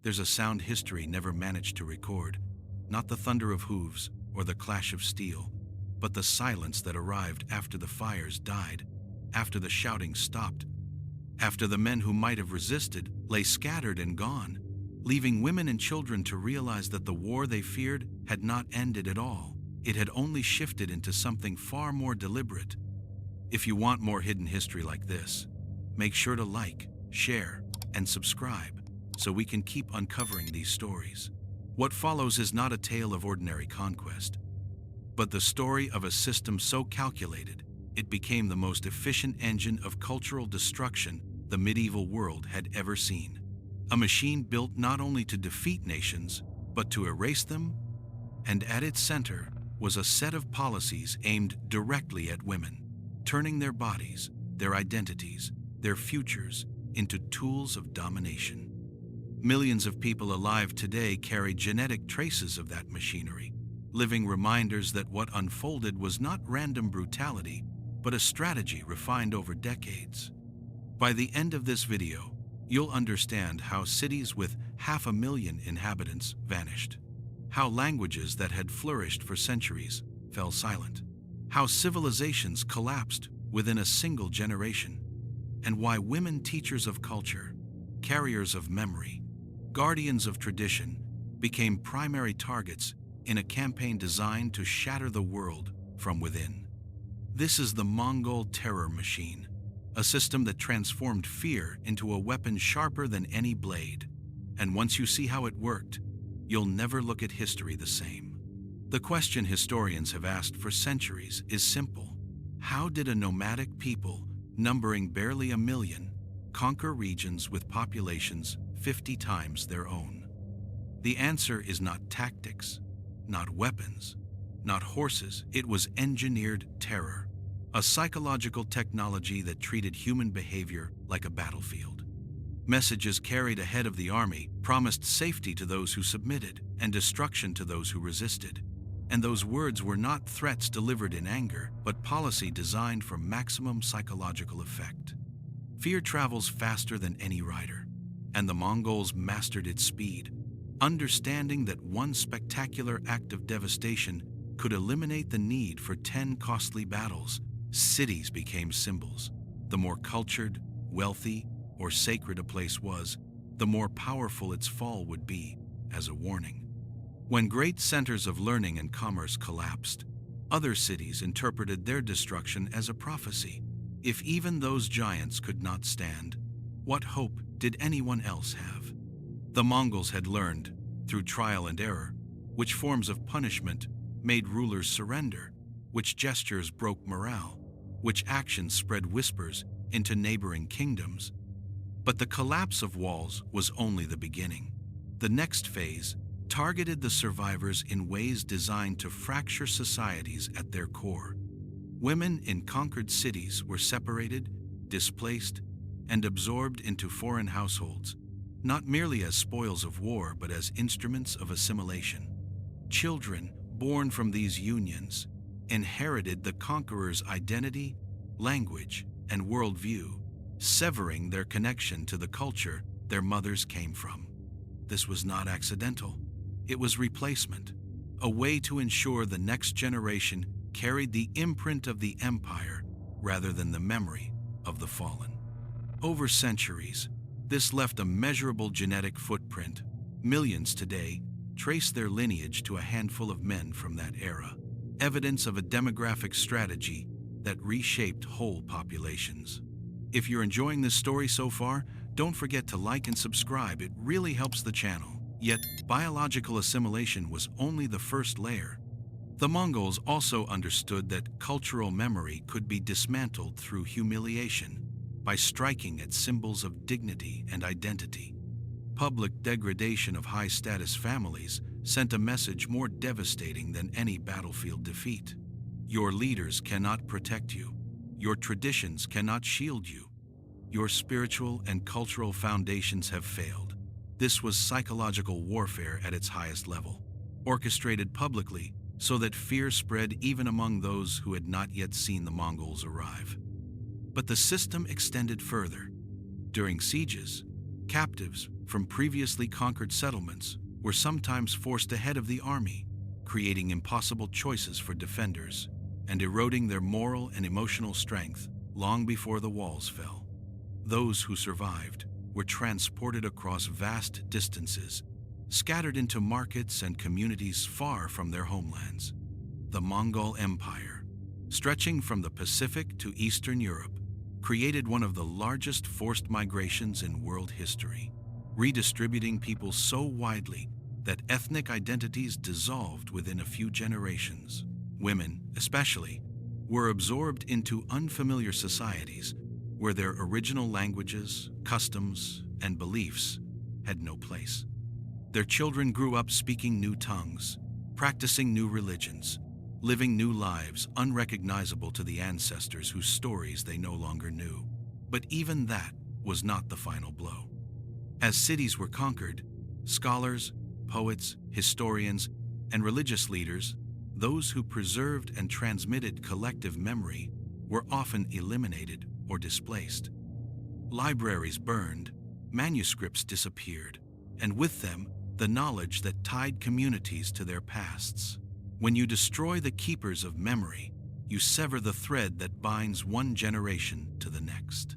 There's a sound history never managed to record, not the thunder of hooves or the clash of steel, but the silence that arrived after the fires died, after the shouting stopped, after the men who might have resisted lay scattered and gone, leaving women and children to realize that the war they feared had not ended at all. It had only shifted into something far more deliberate. If you want more hidden history like this, make sure to like, share, and subscribe so we can keep uncovering these stories. What follows is not a tale of ordinary conquest, but the story of a system so calculated it became the most efficient engine of cultural destruction the medieval world had ever seen. A machine built not only to defeat nations, but to erase them, and at its center was a set of policies aimed directly at women, turning their bodies, their identities, their futures into tools of domination. Millions of people alive today carry genetic traces of that machinery, living reminders that what unfolded was not random brutality, but a strategy refined over decades. By the end of this video, you'll understand how cities with 500,000 inhabitants vanished, how languages that had flourished for centuries fell silent, how civilizations collapsed within a single generation, and why women teachers of culture, carriers of memory, guardians of tradition, became primary targets in a campaign designed to shatter the world from within. This is the Mongol terror machine, a system that transformed fear into a weapon sharper than any blade. And once you see how it worked, you'll never look at history the same. The question historians have asked for centuries is simple. How did a nomadic people, numbering barely 1 million, conquer regions with populations 50 times their own? The answer is not tactics, not weapons, not horses. It was engineered terror, a psychological technology that treated human behavior like a battlefield. Messages carried ahead of the army promised safety to those who submitted and destruction to those who resisted. And those words were not threats delivered in anger, but policy designed for maximum psychological effect. Fear travels faster than any rider, and the Mongols mastered its speed, understanding that one spectacular act of devastation could eliminate the need for 10 costly battles. Cities became symbols. The more cultured, wealthy, or sacred a place was, the more powerful its fall would be as a warning. When great centers of learning and commerce collapsed, other cities interpreted their destruction as a prophecy. If even those giants could not stand, what hope did anyone else have? The Mongols had learned, through trial and error, which forms of punishment made rulers surrender, which gestures broke morale, which actions spread whispers into neighboring kingdoms. But the collapse of walls was only the beginning. The next phase targeted the survivors in ways designed to fracture societies at their core. Women in conquered cities were separated, displaced, and absorbed into foreign households, not merely as spoils of war but as instruments of assimilation. Children born from these unions inherited the conqueror's identity, language, and worldview, severing their connection to the culture their mothers came from. This was not accidental. It was replacement, a way to ensure the next generation carried the imprint of the empire rather than the memory of the fallen. Over centuries, this left a measurable genetic footprint. Millions today trace their lineage to a handful of men from that era, evidence of a demographic strategy that reshaped whole populations. If you're enjoying this story so far, don't forget to like and subscribe. It really helps the channel. Yet, biological assimilation was only the first layer. The Mongols also understood that cultural memory could be dismantled through humiliation, by striking at symbols of dignity and identity. Public degradation of high-status families sent a message more devastating than any battlefield defeat. Your leaders cannot protect you. Your traditions cannot shield you. Your spiritual and cultural foundations have failed. This was psychological warfare at its highest level, orchestrated publicly so that fear spread even among those who had not yet seen the Mongols arrive. But the system extended further. During sieges, captives, from previously conquered settlements were sometimes forced ahead of the army, creating impossible choices for defenders and eroding their moral and emotional strength long before the walls fell. Those who survived were transported across vast distances, scattered into markets and communities far from their homelands. The Mongol Empire, stretching from the Pacific to Eastern Europe, created one of the largest forced migrations in world history, redistributing people so widely that ethnic identities dissolved within a few generations. Women, especially, were absorbed into unfamiliar societies where their original languages, customs, and beliefs had no place. Their children grew up speaking new tongues, practicing new religions, living new lives unrecognizable to the ancestors whose stories they no longer knew. But even that was not the final blow. As cities were conquered, scholars, poets, historians, and religious leaders, those who preserved and transmitted collective memory, were often eliminated or displaced. Libraries burned, manuscripts disappeared, and with them, the knowledge that tied communities to their pasts. When you destroy the keepers of memory, you sever the thread that binds one generation to the next.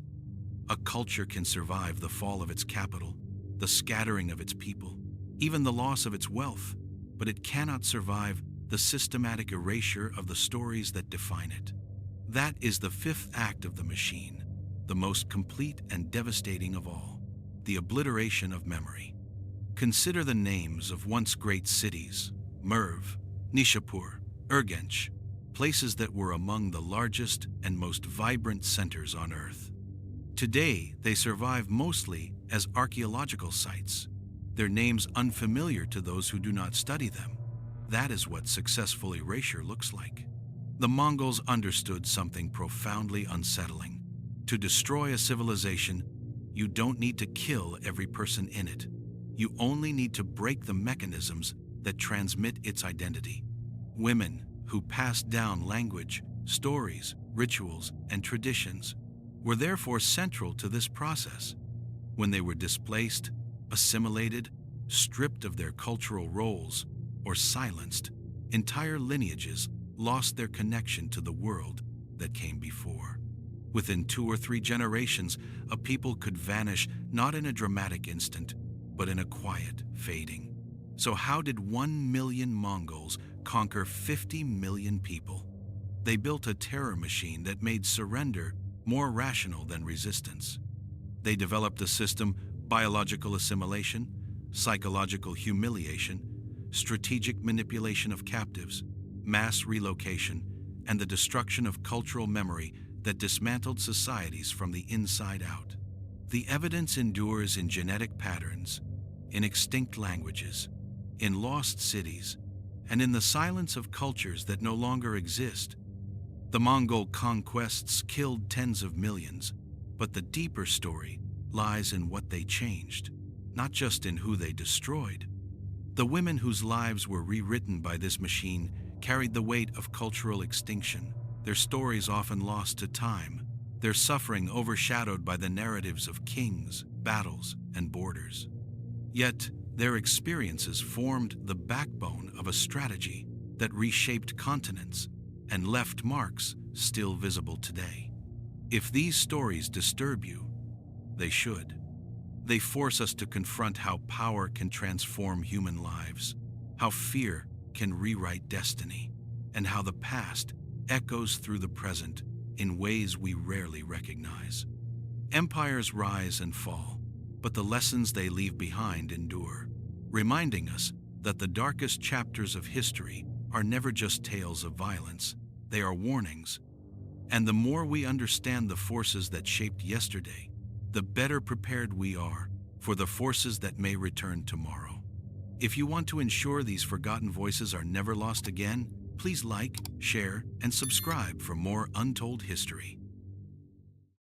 A culture can survive the fall of its capital, the scattering of its people, even the loss of its wealth, but it cannot survive the systematic erasure of the stories that define it. That is the fifth act of the machine, the most complete and devastating of all, the obliteration of memory. Consider the names of once great cities: Merv, Nishapur, Urgench, places that were among the largest and most vibrant centers on Earth. Today, they survive mostly as archaeological sites, their names unfamiliar to those who do not study them. That is what successful erasure looks like. The Mongols understood something profoundly unsettling. To destroy a civilization, you don't need to kill every person in it. You only need to break the mechanisms that transmit its identity. Women who passed down language, stories, rituals, and traditions were therefore central to this process. When they were displaced, assimilated, stripped of their cultural roles, or silenced, entire lineages lost their connection to the world that came before. Within 2 or 3 generations, a people could vanish not in a dramatic instant, but in a quiet fading. So how did 1 million Mongols conquer 50 million people? They built a terror machine that made surrender more rational than resistance. They developed a system: biological assimilation, psychological humiliation, strategic manipulation of captives, mass relocation, and the destruction of cultural memory that dismantled societies from the inside out. The evidence endures in genetic patterns, in extinct languages, in lost cities, and in the silence of cultures that no longer exist. The Mongol conquests killed tens of millions, but the deeper story lies in what they changed, not just in who they destroyed. The women whose lives were rewritten by this machine carried the weight of cultural extinction, their stories often lost to time, their suffering overshadowed by the narratives of kings, battles, and borders. Yet, their experiences formed the backbone of a strategy that reshaped continents and left marks still visible today. If these stories disturb you, they should. They force us to confront how power can transform human lives, how fear can rewrite destiny, and how the past echoes through the present in ways we rarely recognize. Empires rise and fall, but the lessons they leave behind endure, reminding us that the darkest chapters of history are never just tales of violence, they are warnings. And the more we understand the forces that shaped yesterday, the better prepared we are for the forces that may return tomorrow. If you want to ensure these forgotten voices are never lost again, please like, share, and subscribe for more untold history.